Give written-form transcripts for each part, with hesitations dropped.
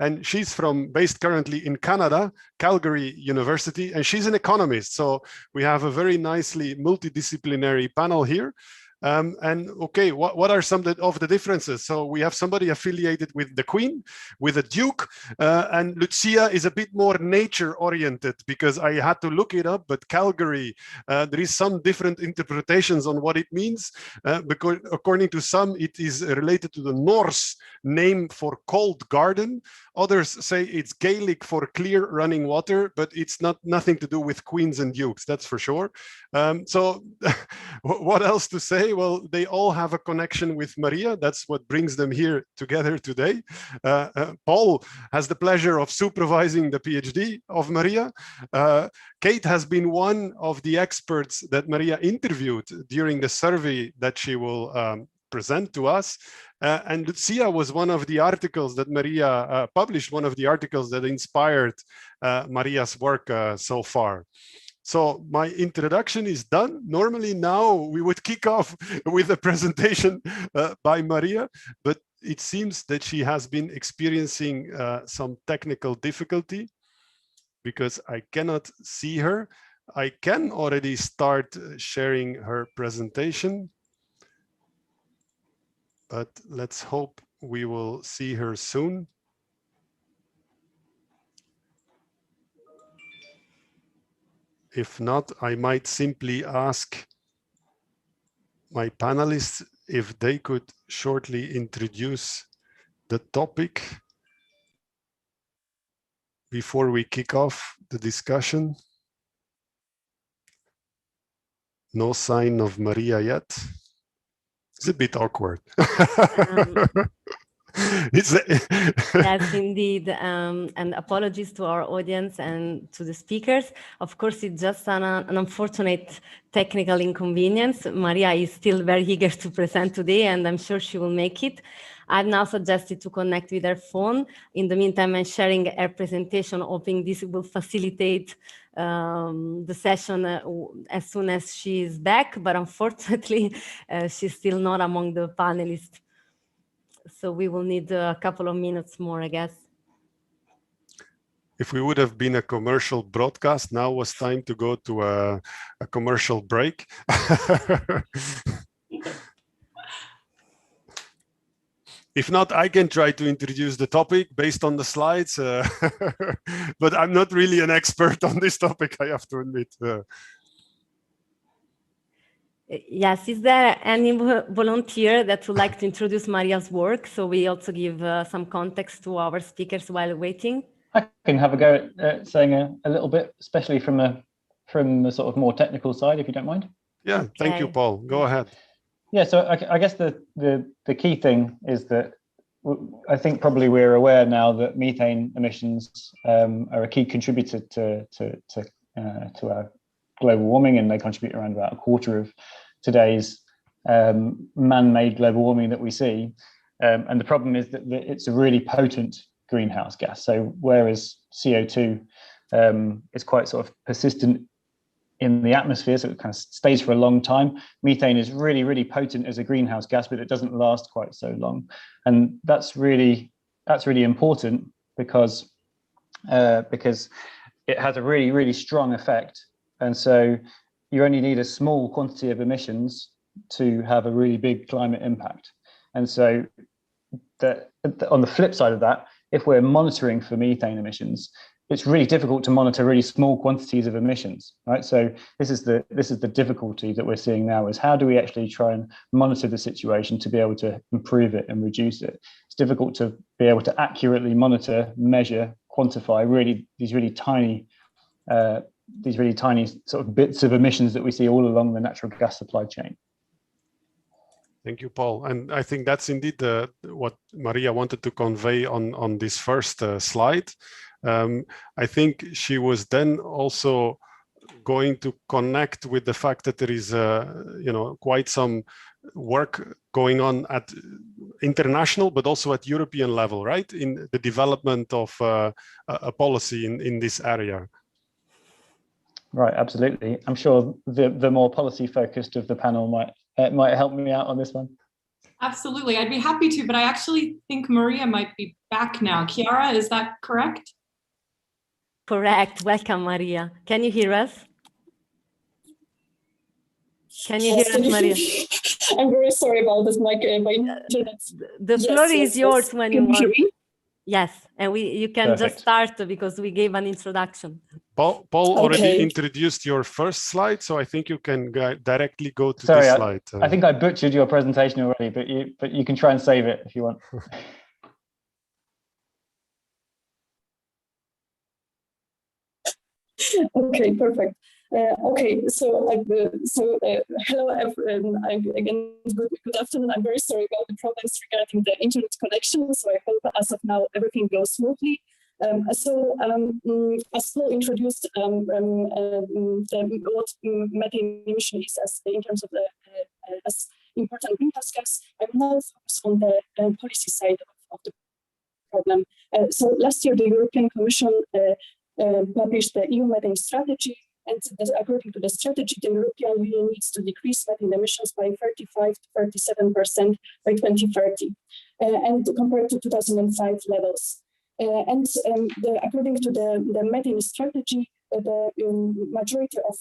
and she's based currently in Canada, Calgary University, and she's an economist. So we have a very nicely multidisciplinary panel here. And okay, what are some of the differences? So we have somebody affiliated with the Queen, with the Duke, and Lucia is a bit more nature oriented, because I had to look it up, but Calgary, there is some different interpretations on what it means, because according to some, it is related to the Norse name for cold garden. Others say it's Gaelic for clear running water, but it's nothing to do with queens and dukes, that's for sure. So what else to say? Well, they all have a connection with Maria. That's what brings them here together today. Paul has the pleasure of supervising the PhD of Maria. Kate has been one of the experts that Maria interviewed during the survey that she will present to us. And Lucia was one of the articles that Maria published, one of the articles that inspired Maria's work so far. So my introduction is done. Normally now we would kick off with a presentation by Maria, but it seems that she has been experiencing some technical difficulty because I cannot see her. I can already start sharing her presentation, but let's hope we will see her soon. If not, I might simply ask my panelists if they could shortly introduce the topic before we kick off the discussion. No sign of Maria yet. It's a bit awkward. Yes, indeed. And apologies to our audience and to the speakers. Of course, it's just an unfortunate technical inconvenience. Maria is still very eager to present today, and I'm sure she will make it. I've now suggested to connect with her phone. In the meantime, I'm sharing her presentation, hoping this will facilitate the session as soon as she is back. But unfortunately, she's still not among the panelists. So we will need a couple of minutes more, I guess. If we would have been a commercial broadcast, now was time to go to a commercial break. If not, I can try to introduce the topic based on the slides, but I'm not really an expert on this topic, I have to admit. Yes, is there any volunteer that would like to introduce Maria's work? So we also give some context to our speakers while waiting. I can have a go at saying a little bit, especially from the sort of more technical side, if you don't mind. Yeah, okay. Thank you, Paul. Go ahead. Yeah, so I guess the key thing is that I think probably we're aware now that methane emissions are a key contributor to our global warming, and they contribute around about a quarter of today's man-made global warming that we see. And the problem is that it's a really potent greenhouse gas. So whereas CO2 is quite sort of persistent in the atmosphere, so it kind of stays for a long time, methane is really, really potent as a greenhouse gas, but it doesn't last quite so long. And that's really important because it has a really, really strong effect. And so you only need a small quantity of emissions to have a really big climate impact. And so on the flip side of that, if we're monitoring for methane emissions, it's really difficult to monitor really small quantities of emissions, right? So this is the difficulty that we're seeing now, is how do we actually try and monitor the situation to be able to improve it and reduce it? It's difficult to be able to accurately monitor, measure, quantify these really tiny sort of bits of emissions that we see all along the natural gas supply chain. Thank you, Paul. And I think that's indeed what Maria wanted to convey on this first slide. I think she was then also going to connect with the fact that there is, quite some work going on at international, but also at European level, right? In the development of a policy in this area. Right, absolutely. I'm sure the more policy focused of the panel might help me out on this one. Absolutely, I'd be happy to, but I actually think Maria might be back now. Chiara, is that correct? Correct. Welcome, Maria. Can you hear us? Can you hear us, Maria? I'm very sorry about this, my internet. The floor is yours when you want. Yes, and you can Perfect. just start because we gave an introduction. Paul already introduced your first slide, so I think you can directly go to this slide. I think I butchered your presentation already, but you can try and save it if you want. Okay, perfect. Okay, so hello everyone. Again, good afternoon. I'm very sorry about the problems regarding the internet connection. So I hope as of now everything goes smoothly. As Paul introduced, what methane emission is in terms of the as important greenhouse gas, I will now focus on the policy side of the problem. So last year, the European Commission published the EU methane strategy, and according to the strategy, the European Union needs to decrease methane emissions by 35 to 37% by 2030, and compared to 2005 levels. According to the methane strategy, the majority of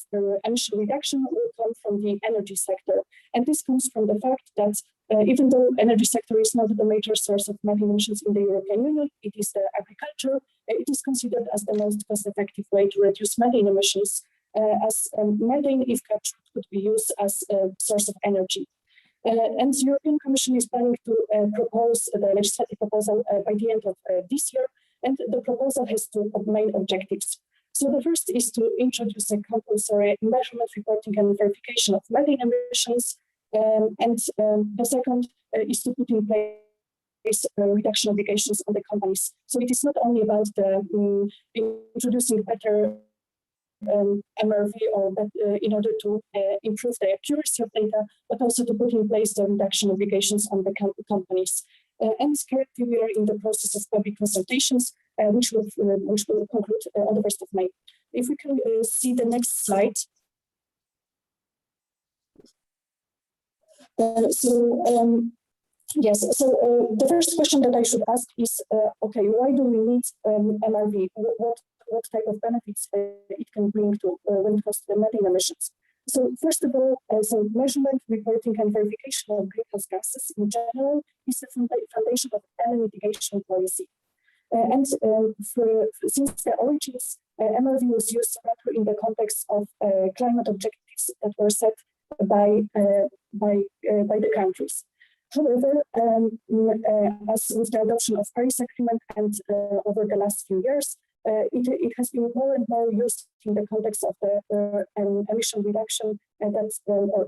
emission reduction will come from the energy sector. And this comes from the fact that even though energy sector is not the major source of methane emissions in the European Union, it is the agriculture. It is considered as the most cost-effective way to reduce methane emissions, as methane, if captured, could be used as a source of energy. And the European Commission is planning to propose the legislative proposal by the end of this year, and the proposal has two main objectives. So the first is to introduce a compulsory measurement, reporting, and verification of methane emissions, and the second is to put in place reduction obligations on the companies. So it is not only about introducing better MRV or in order to improve the accuracy of data, but also to put in place the reduction obligations on the companies. And currently we are in the process of public consultations, which will conclude on the 1st of May. If we can see the next slide. Yes, so the first question that I should ask is, okay, why do we need MRV? What type of benefits it can bring to when it comes to the methane emissions? So first of all, so measurement, reporting, and verification of greenhouse gases in general is the foundation of any mitigation policy. Since the origins, MRV was used rather in the context of climate objectives that were set by the countries. However, as with the adoption of Paris Agreement and over the last few years, it has been more and more used in the context of the emission reduction and that's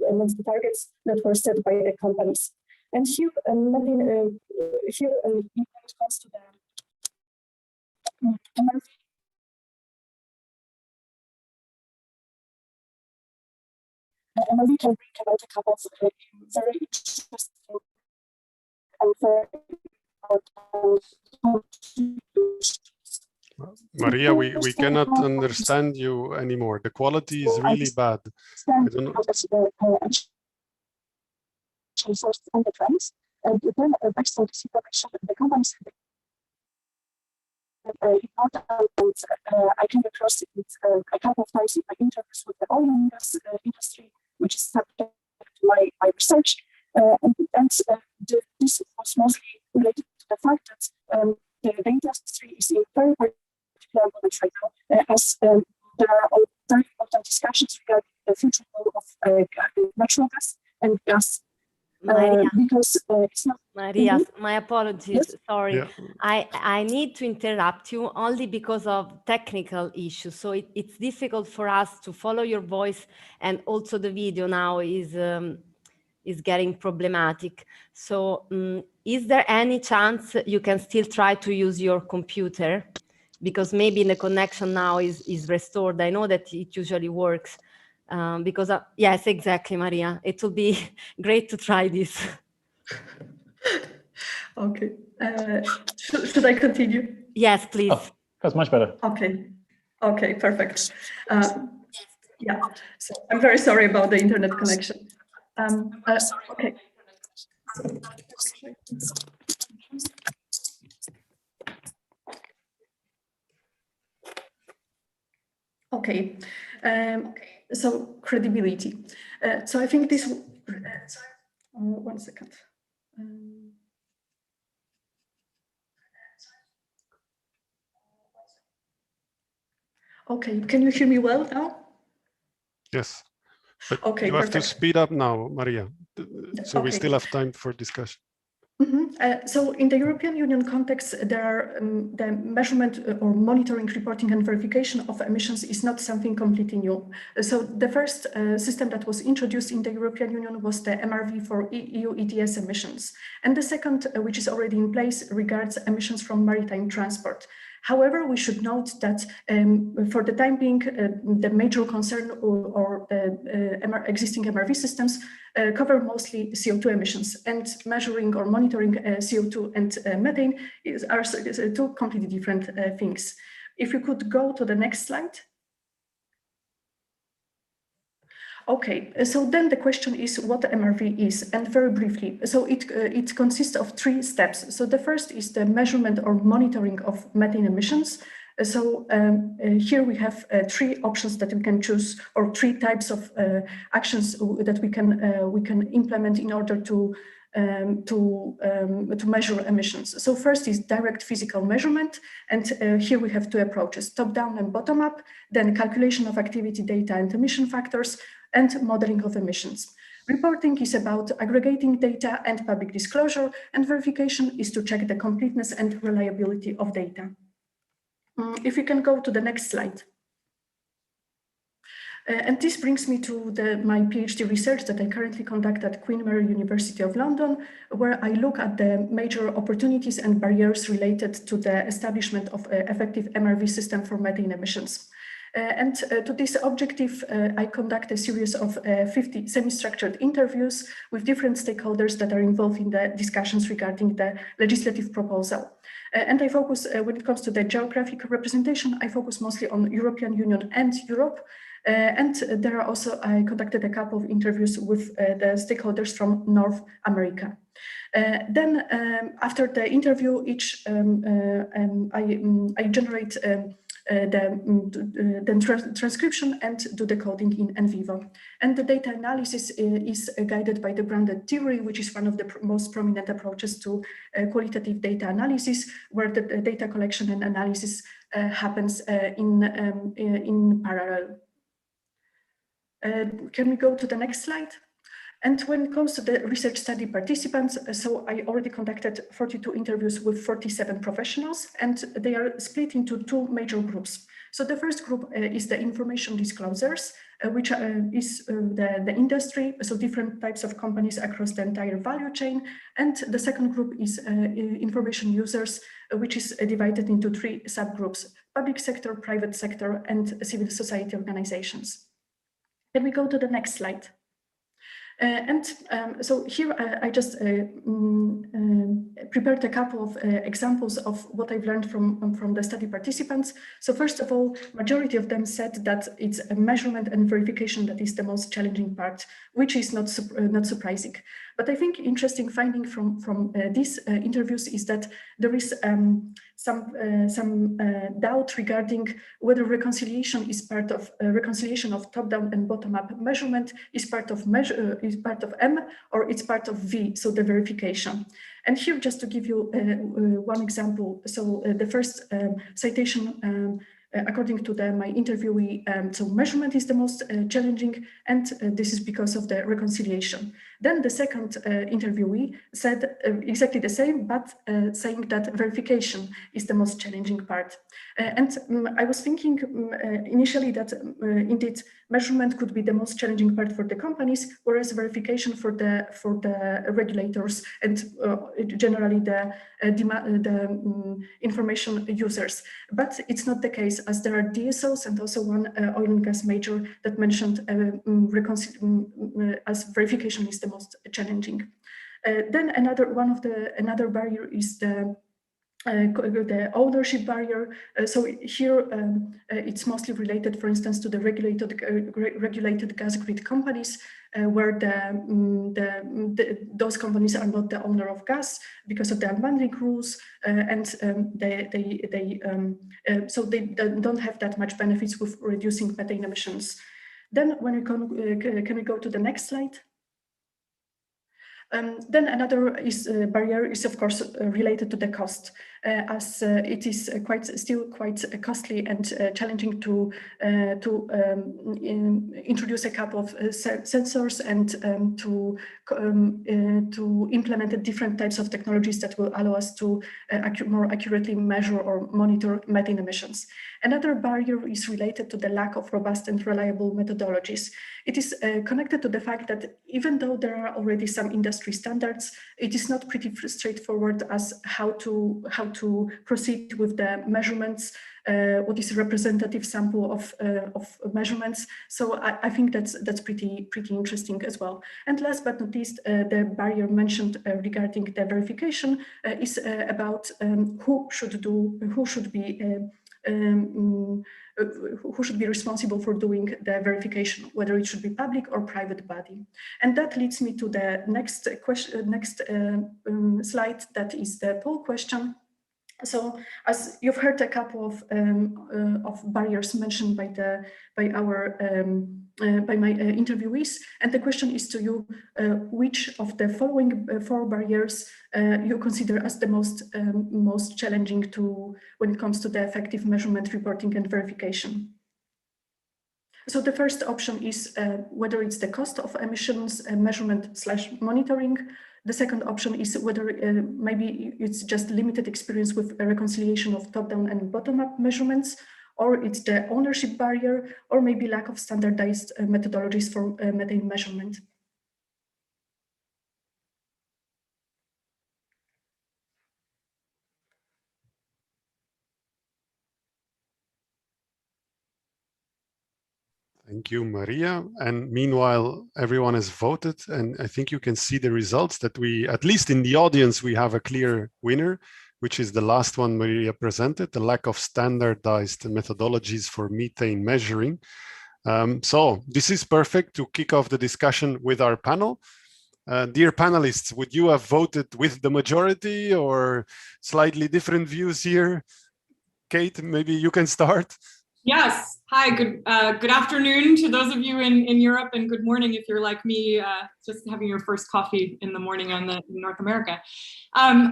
amongst the targets that were set by the companies. And here, when it comes to the MRV, MRV can bring about a couple of very interesting and very Maria, we cannot understand you anymore. The quality is really bad. I don't know. And the trends, and then based on this information, the companies I came across it a couple of times in my interviews with the oil and gas industry, which is subject to my research. This was mostly related to the fact that the industry is in very particular moment right now, as there are very important discussions regarding the future role of natural gas and gas. Maria, because it's not. Maria, my apologies. Yes? Sorry, Yeah. I need to interrupt you only because of technical issues. So it's difficult for us to follow your voice, and also the video now is getting problematic. So is there any chance you can still try to use your computer? Because maybe the connection now is restored. I know that it usually works. Because yes, exactly, Maria. It will be great to try this. Okay. Should I continue? Yes, please. Oh, that's much better. Okay. Okay, perfect. Yeah. So I'm very sorry about the internet connection. Okay. Okay, so credibility. So I think this. One second. Okay, can you hear me well now? Yes, but okay, you have perfect. to speed up now, Maria, so okay. we still have time for discussion. So in the European Union context, there are the measurement or monitoring, reporting and verification of emissions is not something completely new. So the first system that was introduced in the European Union was the MRV for EU ETS emissions. And the second, which is already in place, regards emissions from maritime transport. However, we should note that for the time being, the major concern or existing MRV systems cover mostly CO2 emissions, and measuring or monitoring CO2 and methane are two completely different things. If you could go to the next slide. Okay, so then the question is what MRV is, and very briefly, so it consists of 3 steps. So the first is the measurement or monitoring of methane emissions. So here we have 3 options that we can choose, or 3 types of actions that we can implement in order to measure emissions. So first is direct physical measurement, and here we have 2 approaches: top-down and bottom-up. Then calculation of activity data and emission factors, and modeling of emissions. Reporting is about aggregating data and public disclosure, and verification is to check the completeness and reliability of data. If you can go to the next slide. And this brings me to my PhD research that I currently conduct at Queen Mary University of London, where I look at the major opportunities and barriers related to the establishment of an effective MRV system for methane emissions. And to this objective, I conduct a series of 50 semi-structured interviews with different stakeholders that are involved in the discussions regarding the legislative proposal. And I focus, when it comes to the geographic representation, I focus mostly on European Union and Europe. And there are also, I conducted a couple of interviews with the stakeholders from North America. Then after the interview, I generate the transcription and do the coding in NVivo. And the data analysis is guided by the branded theory, which is one of the most prominent approaches to qualitative data analysis, where the data collection and analysis happens in parallel. Can we go to the next slide? And when it comes to the research study participants, so I already conducted 42 interviews with 47 professionals, and they are split into 2 major groups. So the first group is the information disclosures, which is the industry, so different types of companies across the entire value chain. And the second group is information users, which is divided into 3 subgroups: public sector, private sector, and civil society organizations. Can we go to the next slide? So here I just prepared a couple of examples of what I've learned from the study participants. So first of all, majority of them said that it's a measurement and verification that is the most challenging part, which is not surprising. But I think interesting finding from these interviews is that there is some doubt regarding whether reconciliation is part of reconciliation of top-down and bottom-up measurement is part of M, or it's part of V, so the verification. And here, just to give you one example, so the first citation, according to my interviewee, so measurement is the most challenging, and this is because of the reconciliation. Then the second interviewee said exactly the same, but saying that verification is the most challenging part. And I was thinking initially that indeed measurement could be the most challenging part for the companies, whereas verification for the regulators and generally the information users. But it's not the case, as there are DSOs and also one oil and gas major that mentioned as verification is the most challenging. Then another barrier is the the ownership barrier. So here it's mostly related, for instance, to the regulated gas grid companies, where those companies are not the owner of gas because of the unbundling rules, and so they don't have that much benefits with reducing methane emissions. Then when we can we go to the next slide? Then another barrier is, of course, related to the cost, as it is still quite costly and challenging to introduce a couple of sensors and to implement different types of technologies that will allow us to more accurately measure or monitor methane emissions. Another barrier is related to the lack of robust and reliable methodologies. It is connected to the fact that even though there are already some industry standards, it is not pretty straightforward as how to proceed with the measurements, what is a representative sample of measurements. So I think that's pretty interesting as well. And last but not least, the barrier mentioned regarding the verification is about who should be responsible for doing the verification, whether it should be public or private body. And that leads me to the next slide, that is the poll question. So, as you've heard a couple of barriers mentioned by my interviewees, and the question is to you: which of the following 4 barriers you consider as the most challenging when it comes to the effective measurement, reporting, and verification? So the first option is whether it's the cost of emissions measurement/monitoring. The second option is whether maybe it's just limited experience with a reconciliation of top-down and bottom-up measurements, or it's the ownership barrier, or maybe lack of standardized methodologies for methane measurement. Thank you, Maria. And meanwhile, everyone has voted, and I think you can see the results that at least in the audience, we have a clear winner, which is the last one Maria presented, the lack of standardized methodologies for methane measuring. So this is perfect to kick off the discussion with our panel. Dear panelists, would you have voted with the majority or slightly different views here? Kate, maybe you can start. Yes. Hi, good afternoon to those of you in Europe, and good morning if you're like me, just having your first coffee in the morning in North America.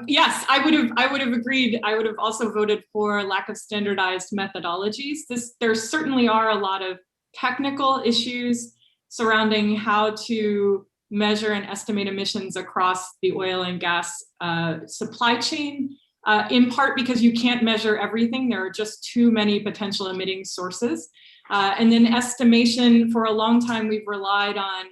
Yes, I would have agreed. I would have also voted for lack of standardized methodologies. There certainly are a lot of technical issues surrounding how to measure and estimate emissions across the oil and gas supply chain. In part because you can't measure everything. There are just too many potential emitting sources. And then estimation, for a long time, we've relied on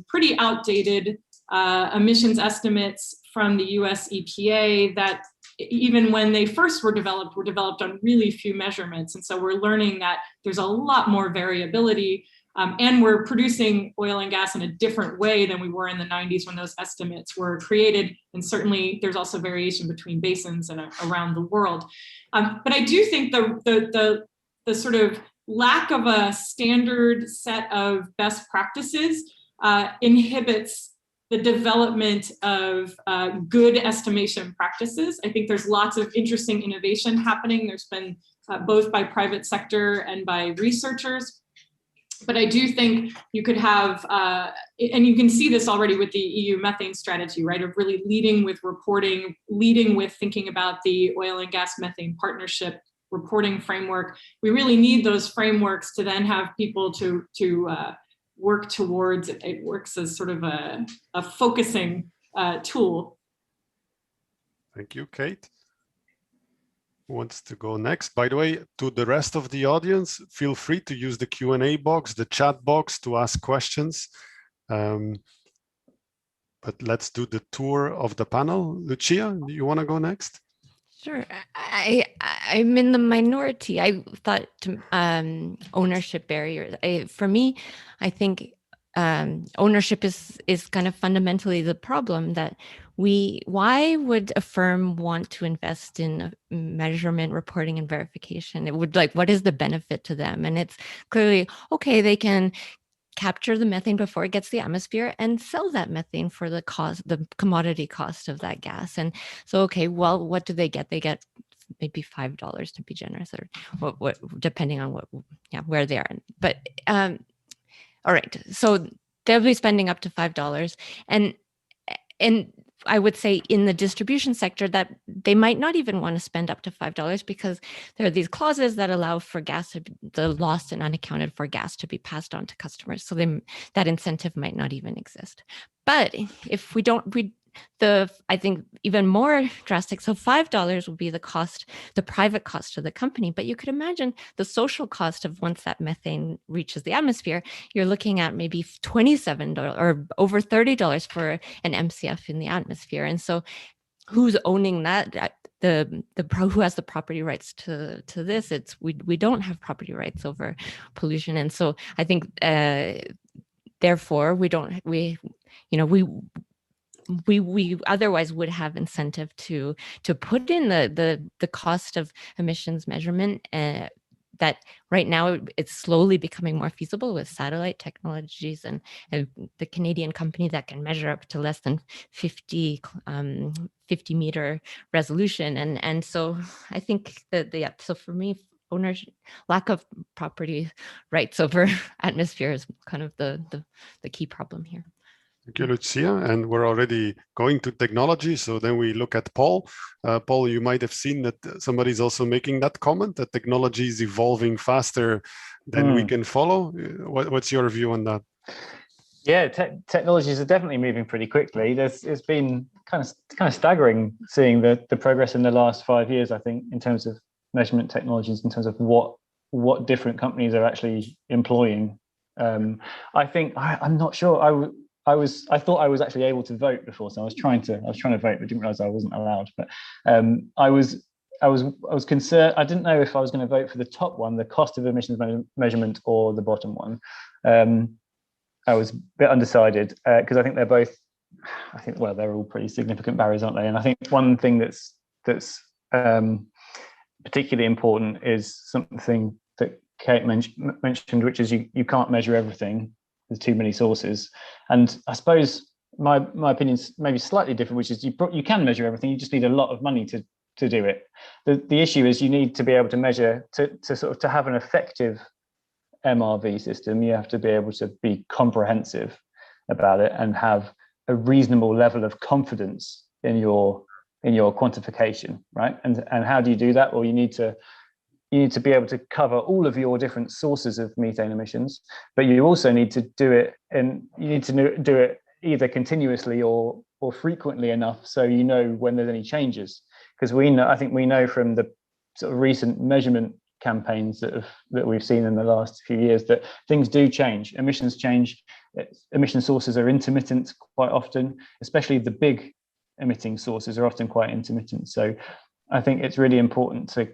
pretty outdated emissions estimates from the US EPA that even when they first were developed on really few measurements. And so we're learning that there's a lot more variability. And we're producing oil and gas in a different way than we were in the 90s when those estimates were created. And certainly there's also variation between basins and around the world. But I do think the sort of lack of a standard set of best practices inhibits the development of good estimation practices. I think there's lots of interesting innovation happening. There's been both by private sector and by researchers. But I do think you could have, and you can see this already with the EU methane strategy, right, of really leading with reporting, leading with thinking about the oil and gas methane partnership reporting framework. We really need those frameworks to then have people to work towards. It works as sort of a focusing tool. Thank you, Kate. Who wants to go next? By the way, to the rest of the audience, feel free to use the Q&A box, the chat box to ask questions. But let's do the tour of the panel. Lucia, do you want to go next? Sure. I'm in the minority. I thought ownership barriers. For me, I think ownership is kind of fundamentally the problem. That why would a firm want to invest in measurement, reporting, and verification? It would, like, what is the benefit to them? And it's clearly, okay, they can capture the methane before it gets the atmosphere and sell that methane for the commodity cost of that gas. And so, okay, well, what do they get? They get maybe $5 to be generous, or what depending on where they are. But all right, so they'll be spending up to $5, and I would say in the distribution sector that they might not even want to spend up to $5, because there are these clauses that allow for gas, the lost and unaccounted for gas, to be passed on to customers. So that incentive might not even exist. But if we don't, I think even more drastic. So $5 will be the cost, the private cost to the company. But you could imagine the social cost of once that methane reaches the atmosphere, you're looking at maybe $27 or over $30 for an MCF in the atmosphere. And so who's owning that? Who has the property rights to this? We don't have property rights over pollution. And so I think therefore we otherwise would have incentive to put in the cost of emissions measurement, that right now it's slowly becoming more feasible with satellite technologies and the Canadian company that can measure up to less than 50 meter resolution. And so I think that so for me, ownership, lack of property rights over atmosphere is kind of the key problem here. Thank you, Lucia. And we're already going to technology. So then we look at Paul. Paul, you might have seen that somebody's also making that comment, that technology is evolving faster than we can follow. What's your view on that? Yeah, technologies are definitely moving pretty quickly. It's been kind of staggering seeing the progress in the last 5 years, I think, in terms of measurement technologies, in terms of what different companies are actually employing. I think I'm not sure. I thought I was actually able to vote before, so I was trying to vote, but didn't realize I wasn't allowed. But I was concerned. I didn't know if I was going to vote for the top one, the cost of emissions measurement, or the bottom one. I was a bit undecided because I think they're both. They're all pretty significant barriers, aren't they? And I think one thing that's particularly important is something that Kate mentioned, which is you can't measure everything. There's too many sources, and I suppose my opinion's maybe slightly different, which is you can measure everything. You just need a lot of money to do it. The issue is you need to be able to measure to have an effective MRV system. You have to be able to be comprehensive about it and have a reasonable level of confidence in your quantification, right? And how do you do that? Well, you need to be able to cover all of your different sources of methane emissions, but you also need to do it, and you need to do it either continuously or frequently enough so you know when there's any changes. Because I think we know from the sort of recent measurement campaigns that we've seen in the last few years that things do change. Emissions change. Emission sources are intermittent quite often, especially the big emitting sources are often quite intermittent. So I think it's really important to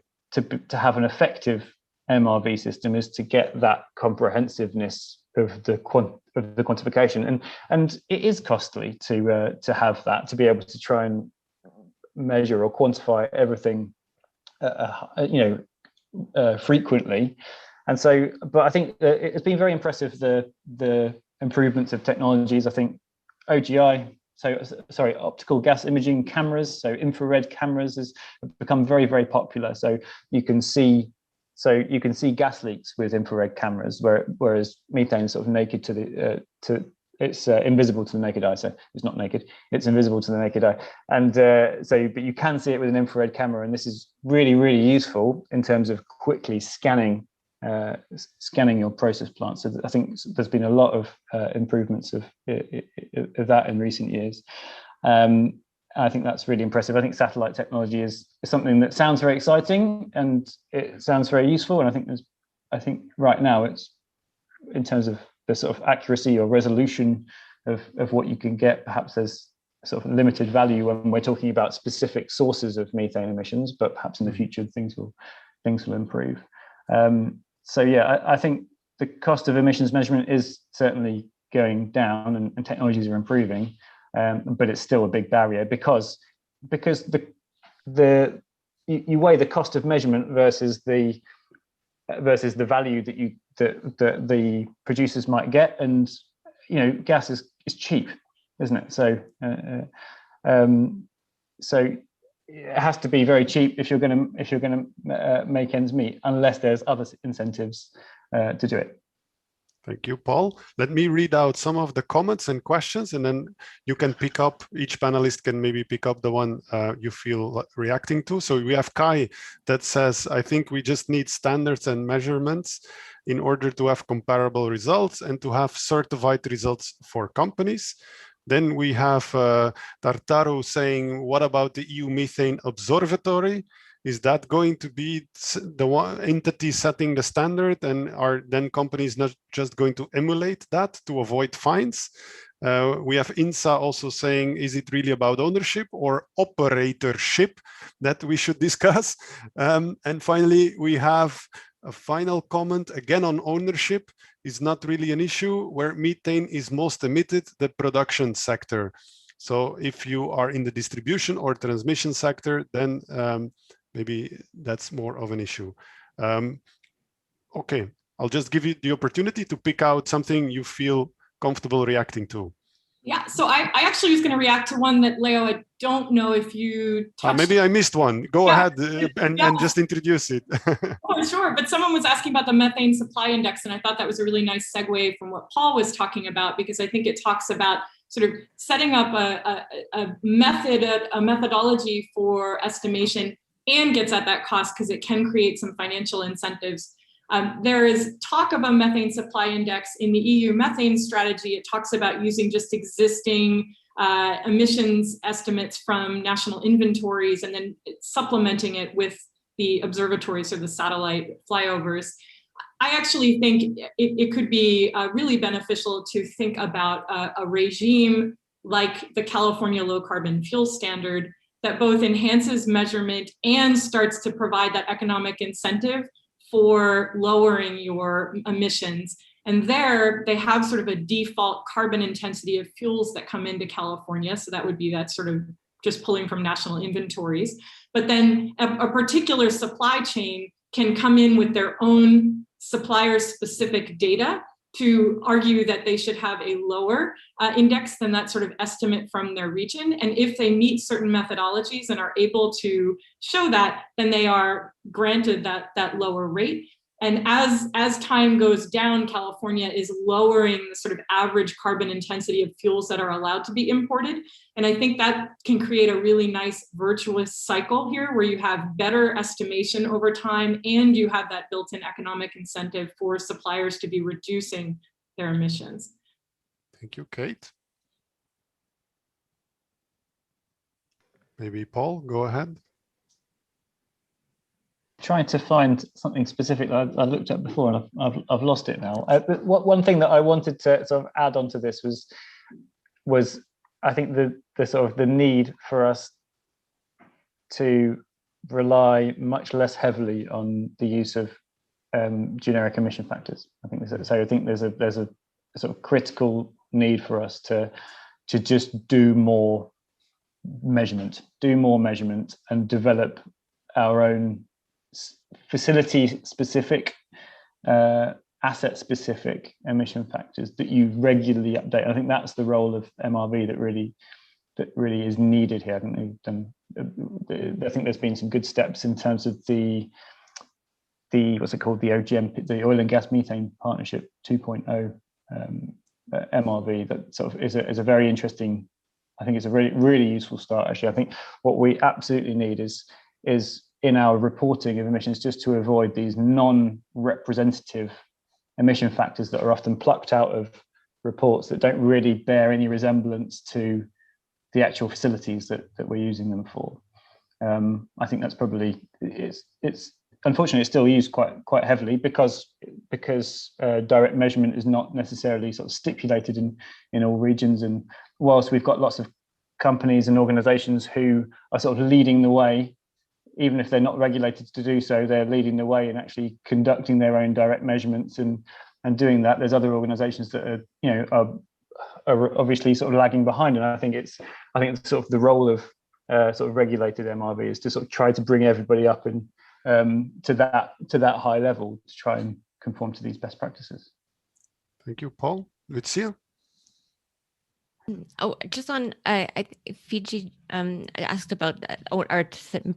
have an effective MRV system is to get that comprehensiveness of the quantification, and it is costly to have that, to be able to try and measure or quantify everything frequently. And so, but I think it's been very impressive, the improvements of technologies. I think OGI, optical gas imaging cameras, so infrared cameras, has become very, very popular. So you can see gas leaks with infrared cameras, whereas methane is sort of naked it's invisible to the naked eye. So it's not naked, it's invisible to the naked eye. And but you can see it with an infrared camera, and this is really, really useful in terms of quickly scanning your process plant. So I think there's been a lot of improvements of that in recent years. I think that's really impressive. I think satellite technology is something that sounds very exciting and it sounds very useful. And I think right now it's, in terms of the sort of accuracy or resolution of what you can get, perhaps there's sort of limited value when we're talking about specific sources of methane emissions, but perhaps in the future things will improve. So yeah, I think the cost of emissions measurement is certainly going down and technologies are improving, but it's still a big barrier because you weigh the cost of measurement versus the value that the producers might get, and gas is cheap, isn't it? So so it has to be very cheap if you're going to make ends meet, unless there's other incentives to do it. Thank you, Paul. Let me read out some of the comments and questions, and then you can pick up, each panelist can maybe pick up the one you feel reacting to. So we have Kai that says, I think we just need standards and measurements in order to have comparable results and to have certified results for companies. Then we have Tartaru saying, what about the EU Methane Observatory? Is that going to be the one entity setting the standard, and are then companies not just going to emulate that to avoid fines? We have INSA also saying, is it really about ownership or operatorship that we should discuss? And finally, we have a final comment again on ownership. Is not really an issue. Where methane is most emitted, the production sector. So if you are in the distribution or transmission sector, then maybe that's more of an issue. Okay, I'll just give you the opportunity to pick out something you feel comfortable reacting to. Yeah, so I actually was going to react to one that, Leo, I don't know if you touched. Maybe I missed one. Go ahead and just introduce it. Oh, sure. But someone was asking about the methane supply index, and I thought that was a really nice segue from what Paul was talking about, because I think it talks about sort of setting up a methodology for estimation and gets at that cost, because it can create some financial incentives. There is talk of a methane supply index in the EU methane strategy. It talks about using just existing emissions estimates from national inventories and then supplementing it with the observatories or the satellite flyovers. I actually think it could be really beneficial to think about a regime like the California Low Carbon Fuel Standard that both enhances measurement and starts to provide that economic incentive for lowering your emissions. And there they have sort of a default carbon intensity of fuels that come into California. So that would be that sort of just pulling from national inventories. But then a particular supply chain can come in with their own supplier-specific data to argue that they should have a lower index than that sort of estimate from their region. And if they meet certain methodologies and are able to show that, then they are granted that lower rate. And as time goes down, California is lowering the sort of average carbon intensity of fuels that are allowed to be imported. And I think that can create a really nice virtuous cycle here, where you have better estimation over time and you have that built-in economic incentive for suppliers to be reducing their emissions. Thank you, Kate. Maybe Paul, go ahead. Trying to find something specific that I looked at before, and I've lost it now. One thing that I wanted to sort of add on to this was I think the sort of the need for us to rely much less heavily on the use of generic emission factors. I think there's a sort of critical need for us to just do more measurement and develop our own facility-specific, asset-specific emission factors that you regularly update. I think that's the role of MRV that really is needed here. I think there's been some good steps in terms of the what's it called, the OGM, the Oil and Gas Methane Partnership 2.0 MRV, that sort of is a very interesting. I think it's a really useful start. Actually, I think what we absolutely need is in our reporting of emissions, just to avoid these non-representative emission factors that are often plucked out of reports that don't really bear any resemblance to the actual facilities that we're using them for. I think that's probably, it's unfortunately it's still used quite heavily because direct measurement is not necessarily sort of stipulated in all regions. And whilst we've got lots of companies and organizations who are sort of leading the way, even if they're not regulated to do so, they're leading the way in actually conducting their own direct measurements and doing that. There's other organisations that are, you know, are obviously sort of lagging behind, and I think it's sort of the role of sort of regulated MRV is to sort of try to bring everybody up and to that high level to try and conform to these best practices. Thank you, Paul. Lucia? Oh, just on Fiji asked about or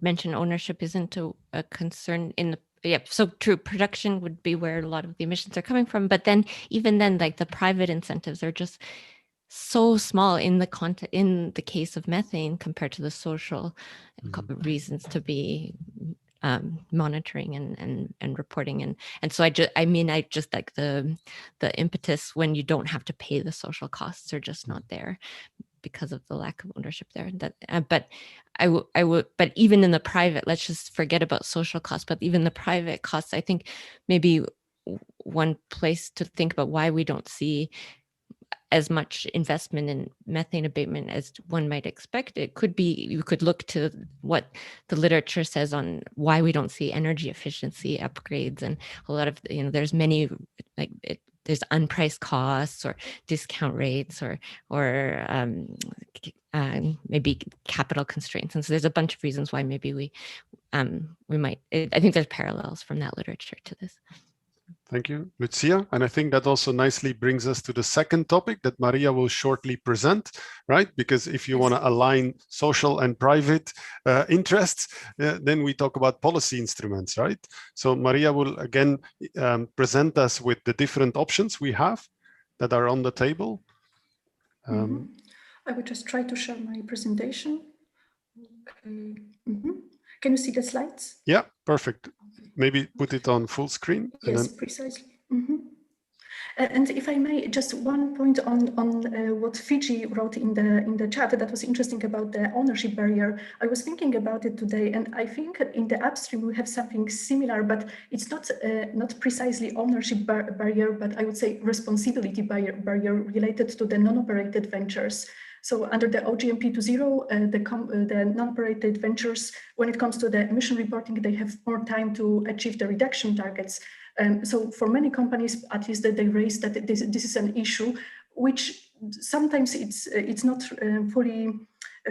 mentioned ownership isn't a concern in the. Yeah, so true. Production would be where a lot of the emissions are coming from, but then even then, like the private incentives are just so small in the case of methane compared to the social reasons to be monitoring and reporting, and so I just like the impetus when you don't have to pay the social costs are just not there because of the lack of ownership there. That but I would but even in the private, let's just forget about social costs, but even the private costs, I think maybe one place to think about why we don't see as much investment in methane abatement as one might expect. It could be, you could look to what the literature says on why we don't see energy efficiency upgrades, and a lot of, you know, there's many, like there's unpriced costs or discount rates or maybe capital constraints. And so there's a bunch of reasons why maybe we might, I think there's parallels from that literature to this. Thank you, Lucia. And I think that also nicely brings us to the second topic that Maria will shortly present, right? Because if you want to align social and private interests, then we talk about policy instruments, right? So Maria will again present us with the different options we have that are on the table. I will just try to share my presentation. Okay. Can you see the slides? Yeah, perfect. Maybe put it on full screen. Yes, precisely. And if I may, just one point on what Fiji wrote in the chat that was interesting about the ownership barrier. I was thinking about it today, and I think in the upstream we have something similar, but it's not precisely ownership barrier, but I would say responsibility barrier related to the non-operated ventures. So under the OGMP 2.0, the non-operated ventures, when it comes to the emission reporting, they have more time to achieve the reduction targets. So for many companies, at least that they raise that this is an issue, which sometimes it's not fully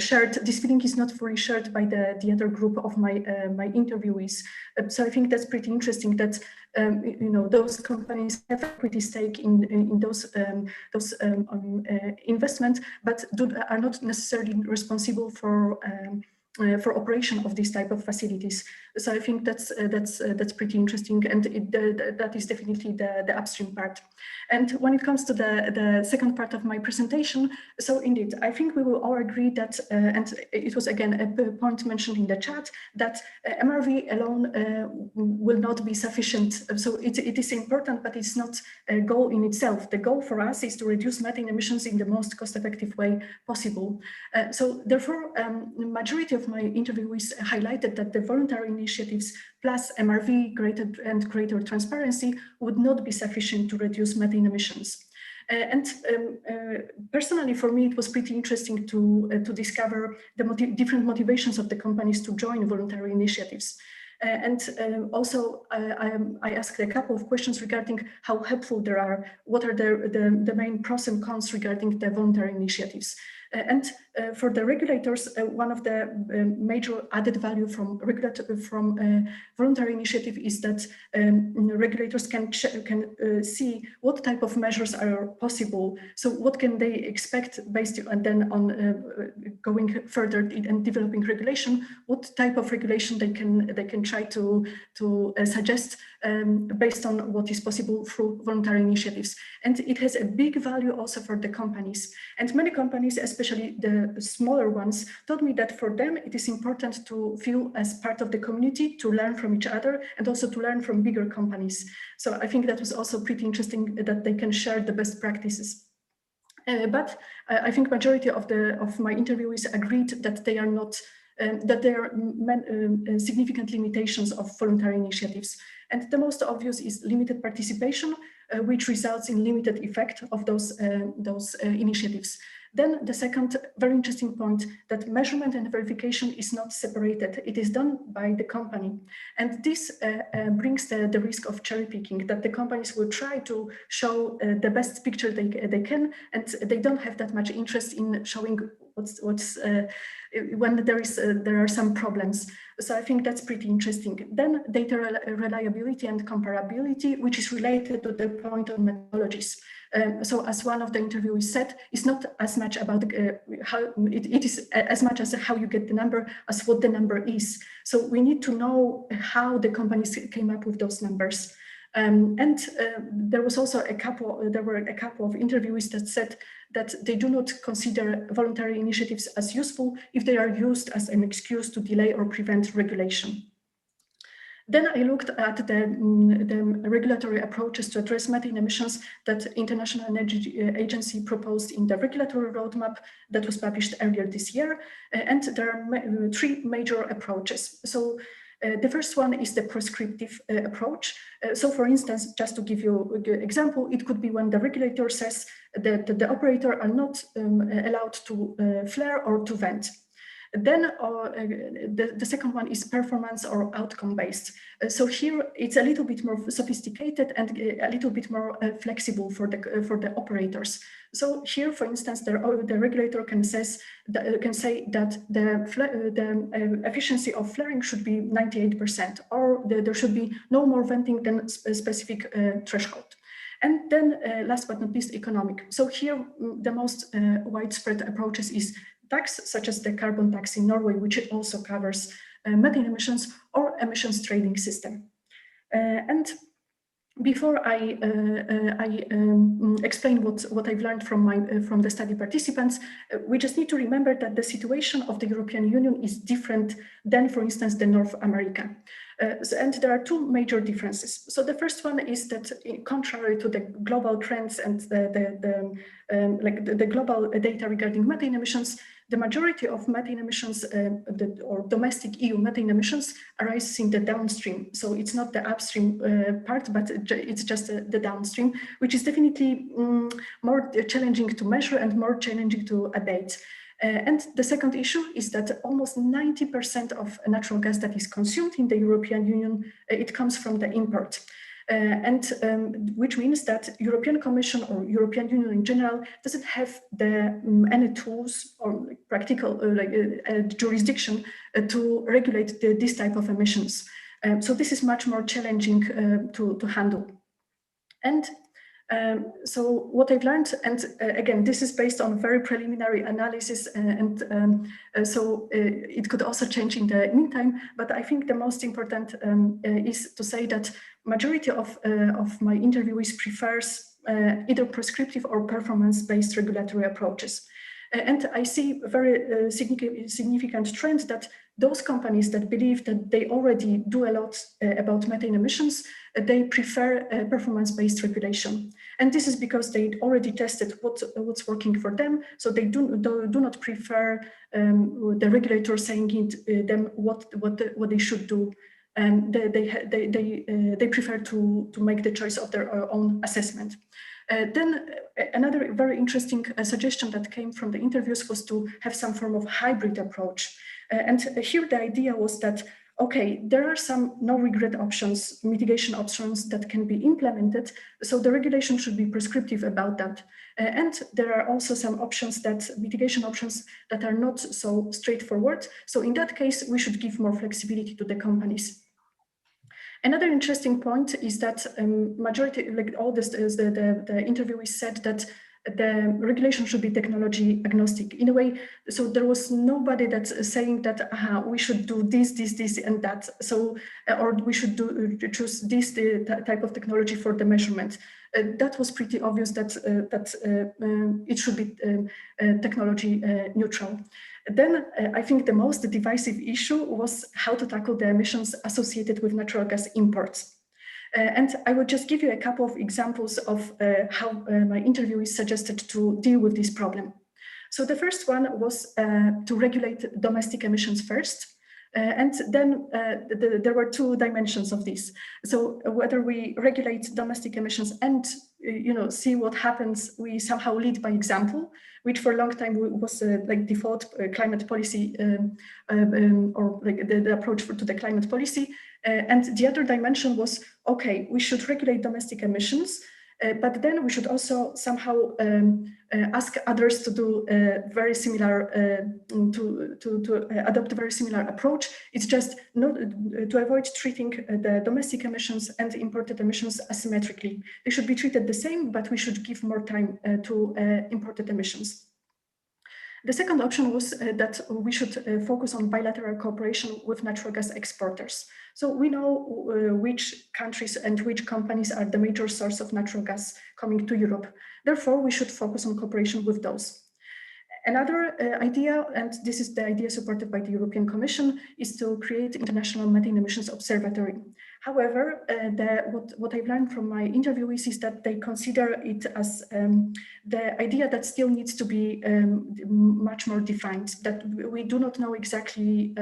shared. This feeling is not fully shared by the other group of my interviewees. So I think that's pretty interesting that you know, those companies have equity stake in those investments, but are not necessarily responsible for operation of this type of facilities. So I think that's pretty interesting, and that is definitely the upstream part. And when it comes to the second part of my presentation, so indeed, I think we will all agree that, and it was again a point mentioned in the chat, that MRV alone will not be sufficient. So it is important, but it's not a goal in itself. The goal for us is to reduce methane emissions in the most cost-effective way possible. So therefore, the majority of my interviewees highlighted that the voluntary initiatives plus MRV greater transparency would not be sufficient to reduce methane emissions. And personally, for me, it was pretty interesting to discover the different motivations of the companies to join voluntary initiatives. Also, I asked a couple of questions regarding how helpful they are, what are the main pros and cons regarding the voluntary initiatives. And for the regulators, one of the major added value from voluntary initiative is that regulators can see what type of measures are possible. So what can they expect based and then on going further and developing regulation? What type of regulation they can try to suggest based on what is possible through voluntary initiatives. And it has a big value also for the companies. And many companies, especially the smaller ones, told me that for them it is important to feel as part of the community, to learn from each other, and also to learn from bigger companies. So I think that was also pretty interesting that they can share the best practices. But I think majority of my interviewees agreed that they are not that there are significant limitations of voluntary initiatives. And the most obvious is limited participation, which results in limited effect of those initiatives. Then the second very interesting point, that measurement and verification is not separated. It is done by the company. And this brings the risk of cherry picking, that the companies will try to show the best picture they can, and they don't have that much interest in showing what's when there are some problems. So I think that's pretty interesting. Then data reliability and comparability, which is related to the point on methodologies. So as one of the interviewees said, it's not as much about how it is as much as how you get the number as what the number is. So we need to know how the companies came up with those numbers. There was also there were a couple of interviewees that said that they do not consider voluntary initiatives as useful if they are used as an excuse to delay or prevent regulation. Then I looked at the regulatory approaches to address methane emissions that International Energy Agency proposed in the regulatory roadmap that was published earlier this year. And there are three major approaches. So the first one is the prescriptive approach. So for instance, just to give you an example, it could be when the regulator says that the operator are not allowed to flare or to vent. Then the second one is performance or outcome based. So here it's a little bit more sophisticated and a little bit more flexible for the operators. So here, for instance, the regulator can say that the efficiency of flaring should be 98%, or there should be no more venting than a specific threshold. And then last but not least, economic. So here the most widespread approaches is tax, such as the carbon tax in Norway, which also covers methane emissions, or emissions trading system. And before I explain what I've learned from the study participants, we just need to remember that the situation of the European Union is different than, for instance, the North America. And there are two major differences. So the first one is that, contrary to the global trends and the global data regarding methane emissions, the majority of methane emissions or domestic EU methane emissions arises in the downstream. So it's not the upstream part, but it's just the downstream, which is definitely more challenging to measure and more challenging to abate. And the second issue is that almost 90% of natural gas that is consumed in the European Union, it comes from the import. Which means that European Commission or European Union in general doesn't have any tools or practical jurisdiction to regulate this type of emissions. So this is much more challenging to handle. And so what I've learned, and again, this is based on very preliminary analysis, so it could also change in the meantime, but I think the most important is to say that majority of my interviewees prefers either prescriptive or performance-based regulatory approaches. And I see a very significant trend that those companies that believe that they already do a lot about methane emissions, they prefer performance-based regulation. And this is because they already tested what's working for them. So they do not prefer the regulator saying them what they should do. And they prefer to make the choice of their own assessment. Then another very interesting suggestion that came from the interviews was to have some form of hybrid approach. And here the idea was that, okay, there are some no regret options, mitigation options that can be implemented. So the regulation should be prescriptive about that. And there are also some options mitigation options that are not so straightforward. So in that case, we should give more flexibility to the companies. Another interesting point is that majority, like all this, the interviewees said that the regulation should be technology agnostic in a way. So there was nobody that's saying that we should do this, and that. So, or we should choose this type of technology for the measurement. That was pretty obvious that it should be technology neutral. Then I think the most divisive issue was how to tackle the emissions associated with natural gas imports. And I will just give you a couple of examples of how my interviewees suggested to deal with this problem. So the first one was to regulate domestic emissions first. And then there were two dimensions of this. So whether we regulate domestic emissions and see what happens, we somehow lead by example, which for a long time was like default climate policy or like the approach to the climate policy. And the other dimension was, okay, we should regulate domestic emissions, but then we should also somehow ask others to do very similar, to adopt a very similar approach. It's just not to avoid treating the domestic emissions and imported emissions asymmetrically. They should be treated the same, but we should give more time to imported emissions. The second option was that we should focus on bilateral cooperation with natural gas exporters. So we know which countries and which companies are the major source of natural gas coming to Europe. Therefore, we should focus on cooperation with those. Another idea, and this is the idea supported by the European Commission, is to create International Methane Emissions Observatory. However, what I've learned from my interviewees is that they consider it as the idea that still needs to be much more defined, that we do not know exactly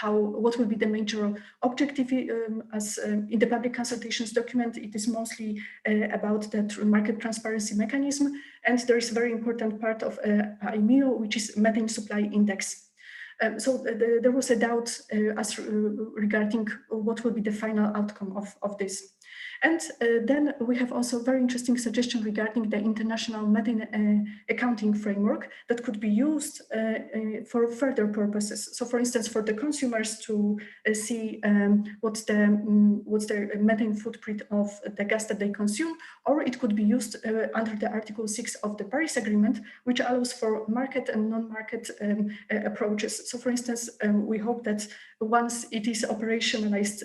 what will be the major objective. As in the public consultations document, it is mostly about the market transparency mechanism, and there is a very important part of IMEO, which is methane supply index. So there was a doubt regarding what will be the final outcome of this. And then we have also a very interesting suggestion regarding the international methane accounting framework that could be used for further purposes. So for instance, for the consumers to see what's the methane footprint of the gas that they consume, or it could be used under the Article 6 of the Paris Agreement, which allows for market and non-market approaches. So for instance, we hope that once it is operationalized,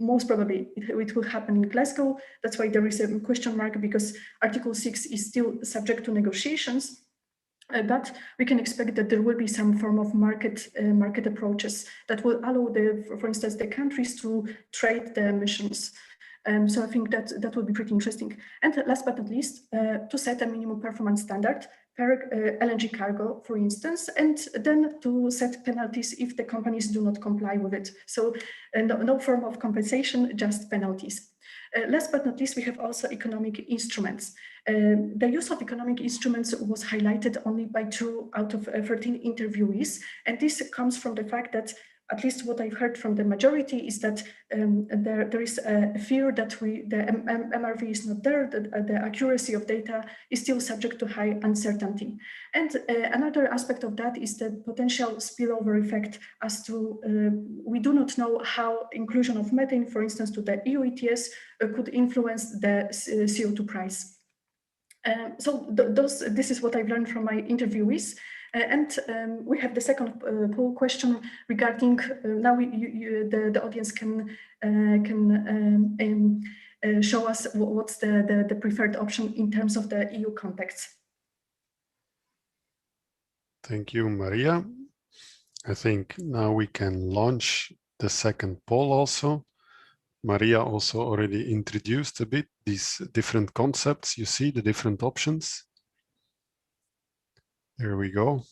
most probably it will happen in Glasgow. That's why there is a question mark, because Article 6 is still subject to negotiations. But we can expect that there will be some form of market approaches that will allow, for instance, the countries to trade the emissions. So I think that would be pretty interesting. And last but not least, to set a minimum performance standard per LNG cargo, for instance, and then to set penalties if the companies do not comply with it. So no form of compensation, just penalties. Last but not least, we have also economic instruments. The use of economic instruments was highlighted only by 2 out of 13 interviewees, and this comes from the fact that, at least what I've heard from the majority, is that there is a fear that the MRV is not there, that the accuracy of data is still subject to high uncertainty. And another aspect of that is the potential spillover effect, as to we do not know how inclusion of methane, for instance, to the EU ETS could influence the CO2 price. So this is what I've learned from my interviewees. And we have the second poll question regarding, now the audience can show us what's the preferred option in terms of the EU context. Thank you, Maria. I think now we can launch the second poll also. Maria also already introduced a bit these different concepts. You see the different options. There we go.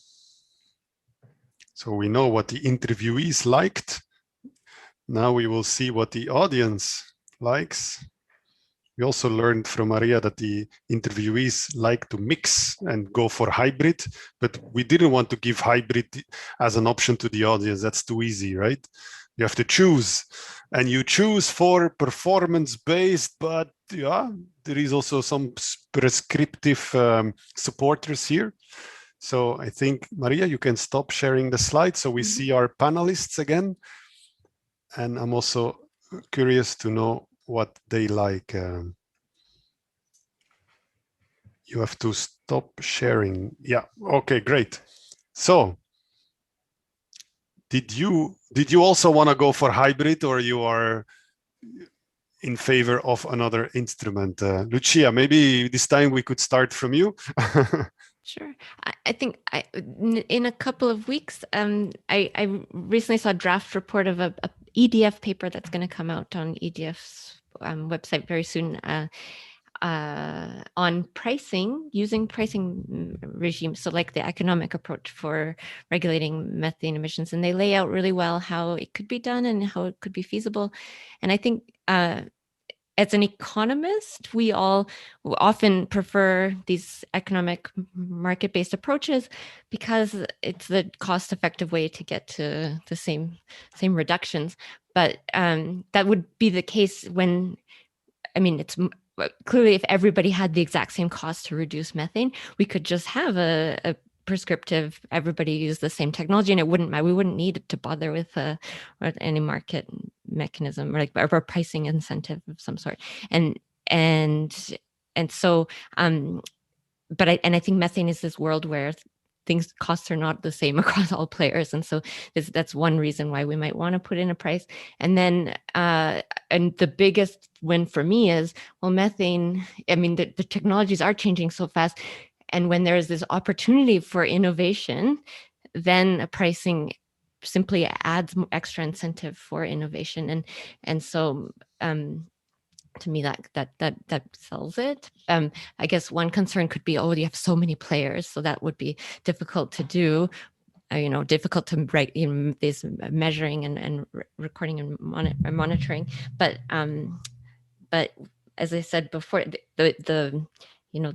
So we know what the interviewees liked. Now we will see what the audience likes. We also learned from Maria that the interviewees like to mix and go for hybrid, but we didn't want to give hybrid as an option to the audience. That's too easy, right? You have to choose, and you choose for performance-based, but yeah, there is also some prescriptive supporters here. So I think, Maria, you can stop sharing the slide so we see our panelists again. And I'm also curious to know what they like. You have to stop sharing. Yeah, okay, great. So did you also want to go for hybrid, or you are in favor of another instrument? Lucia, maybe this time we could start from you. Sure. I think in a couple of weeks, I recently saw a draft report of a EDF paper that's going to come out on EDF's website very soon. on pricing, using pricing regimes, so like the economic approach for regulating methane emissions, and they lay out really well how it could be done and how it could be feasible. And I think as an economist, we all often prefer these economic market-based approaches because it's the cost-effective way to get to the same reductions. But that would be the case when, I mean, it's clearly if everybody had the exact same cost to reduce methane, we could just have a prescriptive, everybody use the same technology, and it wouldn't matter. We wouldn't need to bother with any market mechanism or a pricing incentive of some sort. And so, but I think methane is this world where costs are not the same across all players, and so that's one reason why we might want to put in a price. And then and the biggest win for me is, well, methane, I mean, the technologies are changing so fast, and when there's this opportunity for innovation, then pricing simply adds extra incentive for innovation, and so to me that sells it. I guess one concern could be, oh, you have so many players, so that would be difficult to do. Difficult to write this measuring and recording and monitoring. But as I said before, the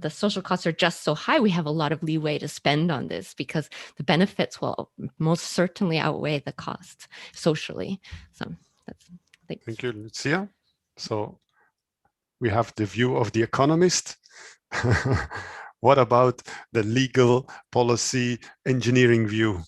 social costs are just so high. We have a lot of leeway to spend on this because the benefits will most certainly outweigh the costs socially. So thanks. Thank you, Lucia. So we have the view of the economist. What about the legal policy engineering view?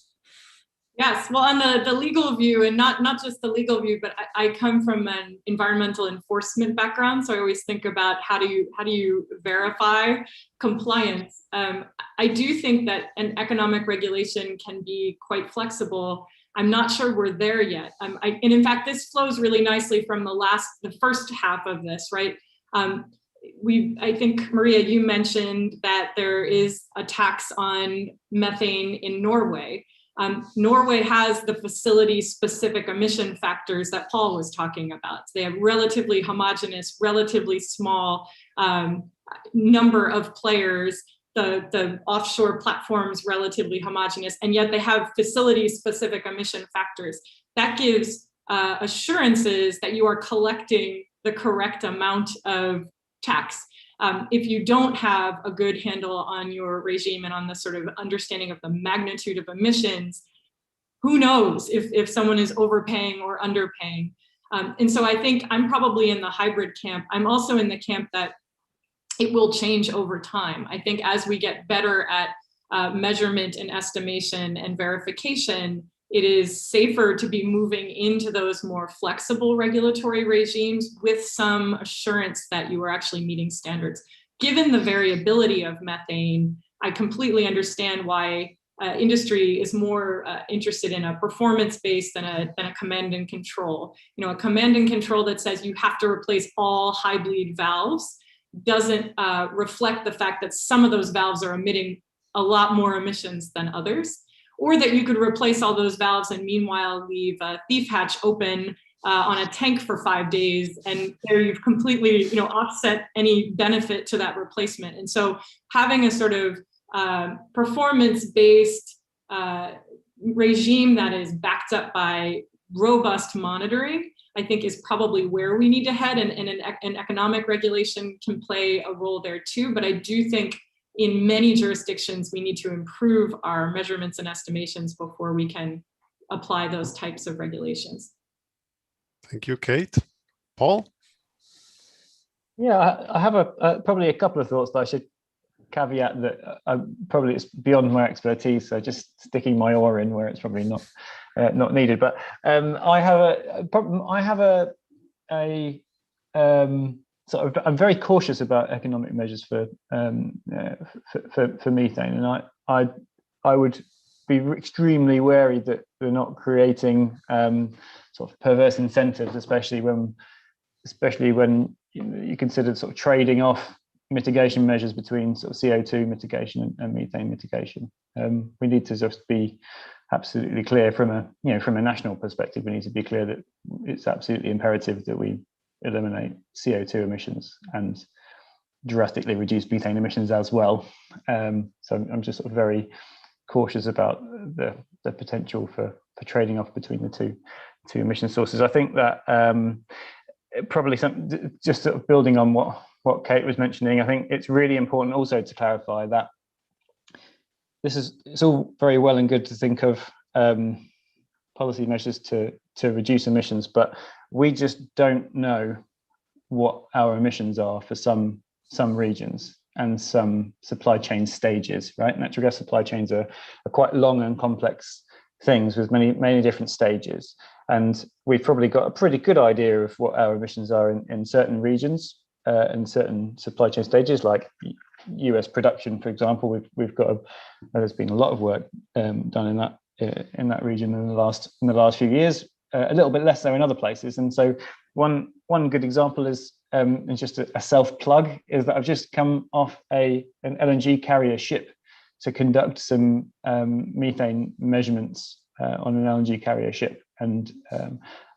Yes, well, on the legal view, and not just the legal view, but I come from an environmental enforcement background, so I always think about how do you verify compliance. I do think that an economic regulation can be quite flexible. I'm not sure we're there yet. And in fact, this flows really nicely from the first half of this, right? I think, Maria, you mentioned that there is a tax on methane in Norway. Norway has the facility-specific emission factors that Paul was talking about. They have relatively homogeneous, relatively small number of players. The offshore platforms relatively homogeneous, and yet they have facility-specific emission factors. That gives assurances that you are collecting the correct amount of tax. If you don't have a good handle on your regime and on the sort of understanding of the magnitude of emissions, who knows if someone is overpaying or underpaying. And so I think I'm probably in the hybrid camp. I'm also in the camp that it will change over time. I think as we get better at measurement and estimation and verification, it is safer to be moving into those more flexible regulatory regimes with some assurance that you are actually meeting standards. Given the variability of methane, I completely understand why industry is more interested in a performance-based than a command and control. A command and control that says you have to replace all high bleed valves doesn't reflect the fact that some of those valves are emitting a lot more emissions than others, or that you could replace all those valves and meanwhile leave a thief hatch open on a tank for 5 days, and there you've completely offset any benefit to that replacement. And so having a sort of performance-based regime that is backed up by robust monitoring, I think is probably where we need to head, and an economic regulation can play a role there too. But I do think in many jurisdictions, we need to improve our measurements and estimations before we can apply those types of regulations. Thank you, Kate. Paul? Yeah, I have probably a couple of thoughts, but I should caveat that probably it's beyond my expertise, so just sticking my oar in where it's probably not needed. But I'm very cautious about economic measures for methane, and I would be extremely wary that we're not creating sort of perverse incentives, especially when you consider sort of trading off mitigation measures between sort of CO2 mitigation and methane mitigation. We need to just be absolutely clear from a national perspective. We need to be clear that it's absolutely imperative that we eliminate CO2 emissions, and drastically reduce methane emissions as well. So I'm just sort of very cautious about the potential for trading off between the two emission sources. I think that probably just sort of building on what Kate was mentioning, I think it's really important also to clarify that it's all very well and good to think of policy measures to reduce emissions, but we just don't know what our emissions are for some regions and some supply chain stages, right? Natural gas supply chains are quite long and complex things with many different stages. And we've probably got a pretty good idea of what our emissions are in certain regions and certain supply chain stages, like US production, for example. We've got there's been a lot of work done in that region in the last few years. A little bit less so in other places. And so one good example is just a self-plug, is that I've just come off an LNG carrier ship to conduct some methane measurements on an LNG carrier ship, and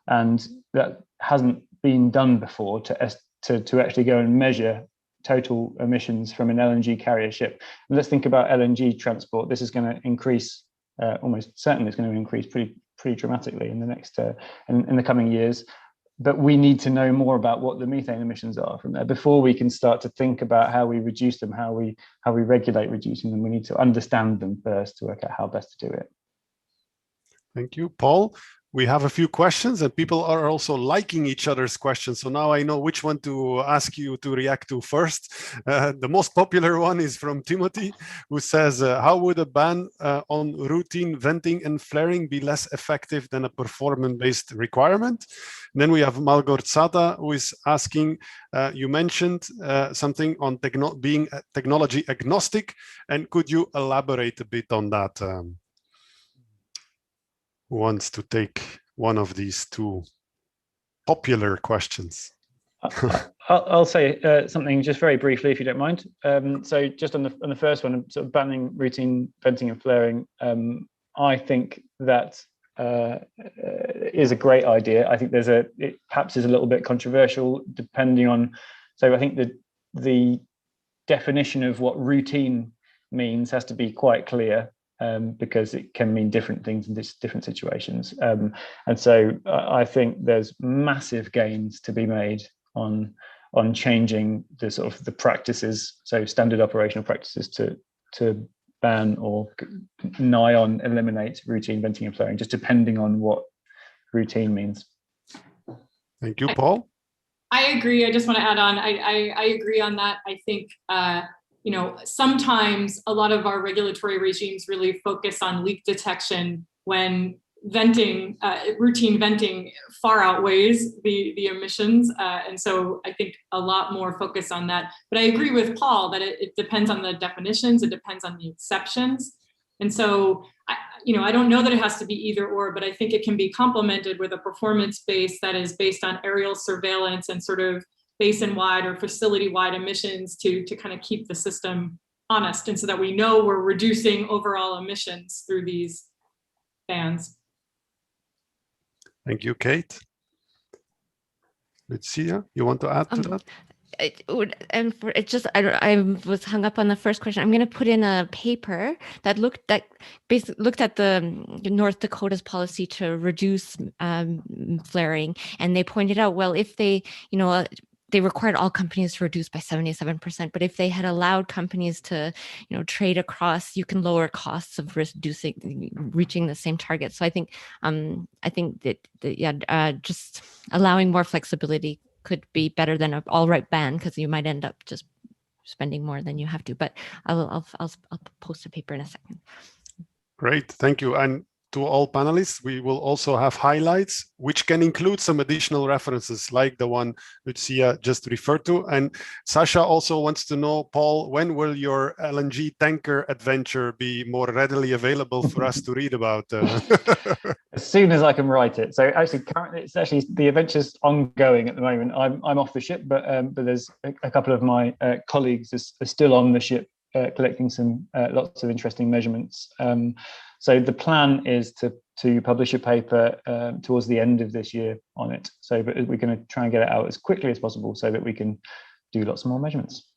that hasn't been done before, to actually go and measure total emissions from an LNG carrier ship. And let's think about LNG transport. This is going to increase, almost certainly it's going to increase pretty dramatically in the next in the coming years. But we need to know more about what the methane emissions are from there before we can start to think about how we reduce them, how we regulate reducing them. We need to understand them first to work out how best to do it. Thank you, Paul. We have a few questions, and people are also liking each other's questions. So now I know which one to ask you to react to first. The most popular one is from Timothy, who says, how would a ban on routine venting and flaring be less effective than a performance-based requirement? And then we have Malgorzata, who is asking, you mentioned something on being technology agnostic, and could you elaborate a bit on that? Who wants to take one of these two popular questions? I'll say something just very briefly, if you don't mind. So just on the first one, sort of banning routine venting and flaring, I think that is a great idea. I think it perhaps is a little bit controversial depending on. So I think the definition of what routine means has to be quite clear. Because it can mean different things in different situations. And so I think there's massive gains to be made on changing the sort of the practices, so standard operational practices to ban or nigh on eliminate routine venting and flaring, just depending on what routine means. Thank you, Paul. I agree. I just want to add on. I agree on that. I think sometimes a lot of our regulatory regimes really focus on leak detection when venting, routine venting far outweighs the emissions. And so I think a lot more focus on that. But I agree with Paul that it depends on the definitions, it depends on the exceptions. And so, I don't know that it has to be either or, but I think it can be complemented with a performance base that is based on aerial surveillance and sort of basin-wide or facility-wide emissions to kind of keep the system honest, and so that we know we're reducing overall emissions through these bans. Thank you, Kate. Lucia, you want to add to that? I was hung up on the first question. I'm going to put in a paper that looked at the North Dakota's policy to reduce flaring, and they pointed out, well, if they required all companies to reduce by 77%, but if they had allowed companies to, trade across, you can lower costs of reaching the same target. So I think that just allowing more flexibility could be better than an outright ban, because you might end up just spending more than you have to. But I'll post a paper in a second. Great, thank you. And to all panelists, we will also have highlights, which can include some additional references like the one Lucia just referred to. And Sasha also wants to know, Paul, when will your LNG tanker adventure be more readily available for us to read about? As soon as I can write it. So actually, currently, the adventure's ongoing at the moment. I'm off the ship, but there's a couple of my colleagues are still on the ship collecting some lots of interesting measurements. So the plan is to publish a paper towards the end of this year on it. So but we're going to try and get it out as quickly as possible so that we can do lots more measurements.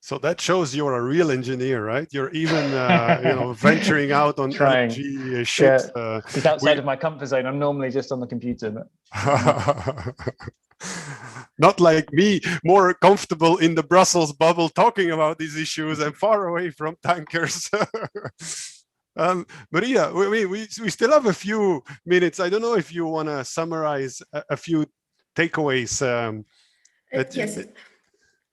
So that shows you're a real engineer, right? You're even, venturing out on Trying. LNG ships. Yeah. It's outside of my comfort zone. I'm normally just on the computer. But... Not like me, more comfortable in the Brussels bubble talking about these issues and far away from tankers. Maria, we still have a few minutes. I don't know if you want to summarize a few takeaways. Yes.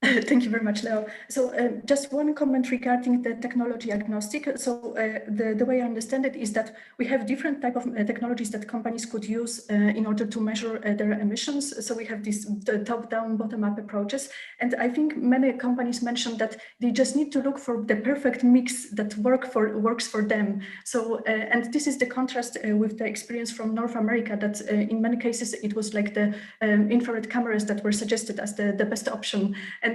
Thank you very much, Leo. So just one comment regarding the technology agnostic. So the way I understand it is that we have different type of technologies that companies could use in order to measure their emissions. So we have these top-down, bottom-up approaches. And I think many companies mentioned that they just need to look for the perfect mix that works for them. So, and this is the contrast with the experience from North America, that in many cases, it was like the infrared cameras that were suggested as the best option. And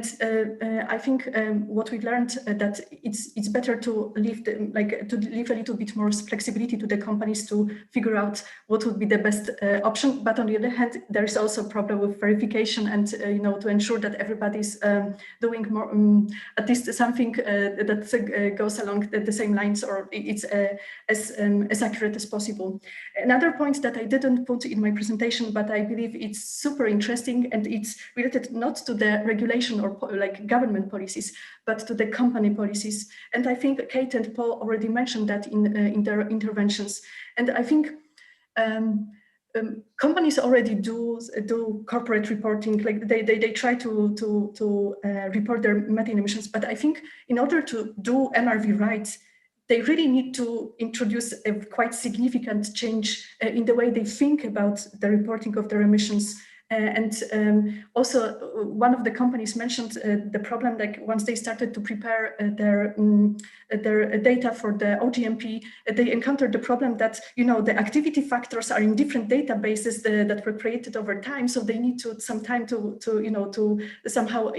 I think what we learned that it's better to leave a little bit more flexibility to the companies to figure out what would be the best option. But on the other hand, there is also a problem with verification and to ensure that everybody's doing more at least something that goes along the same lines, or it's as accurate as possible. Another point that I didn't put in my presentation, but I believe it's super interesting, and it's related not to the regulation or like government policies, but to the company policies. And I think Kate and Paul already mentioned that in their interventions. And I think companies already do corporate reporting, like they try to report their methane emissions. But I think in order to do MRV right, they really need to introduce a quite significant change in the way they think about the reporting of their emissions. Also, one of the companies mentioned the problem, like once they started to prepare their data for the OGMP, they encountered the problem that the activity factors are in different databases that were created over time, so they need some time to somehow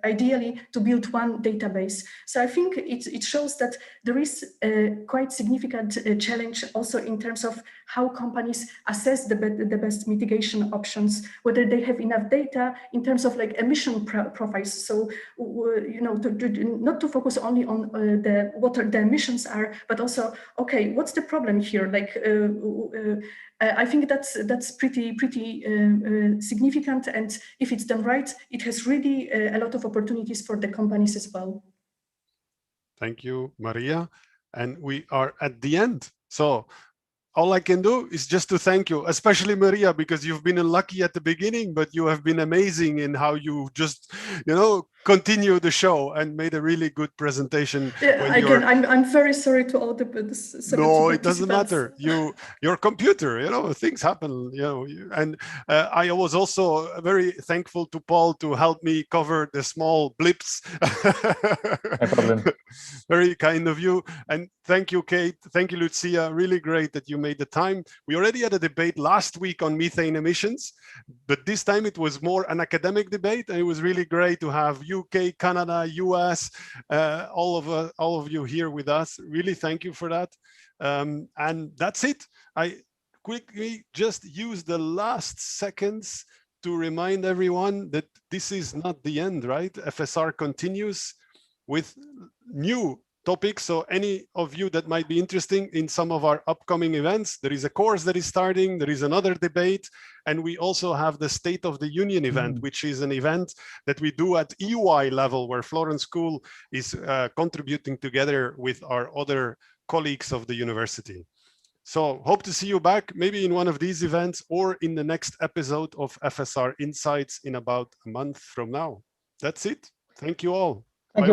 ideally to build one database. So I think it shows that there is a quite significant challenge also in terms of how companies assess the best mitigation options, whether they have enough data in terms of like emission profiles. So, not to focus only on what the emissions are, but also, okay, what's the problem here? Like, I think that's pretty significant. And if it's done right, it has really a lot of opportunities for the companies as well. Thank you, Maria. And we are at the end. So all I can do is just to thank you, especially Maria, because you've been unlucky at the beginning, but you have been amazing in how you just, continue the show and made a really good presentation. Yeah, again, I'm very sorry to all the No, it doesn't matter. Your computer, things happen, and I was also very thankful to Paul to help me cover the small blips. No problem. Very kind of you. And thank you, Kate. Thank you, Lucia. Really great that you made the time. We already had a debate last week on methane emissions, but this time it was more an academic debate, and it was really great to have UK, Canada, US, all of you here with us. Really thank you for that. And that's it. I quickly just use the last seconds to remind everyone that this is not the end, right? FSR continues with new topics. So any of you that might be interested in some of our upcoming events, there is a course that is starting, there is another debate, and we also have the State of the Union event, which is an event that we do at EY level, where Florence School is contributing together with our other colleagues of the university. So hope to see you back, maybe in one of these events or in the next episode of FSR Insights in about a month from now. That's it. Thank you all.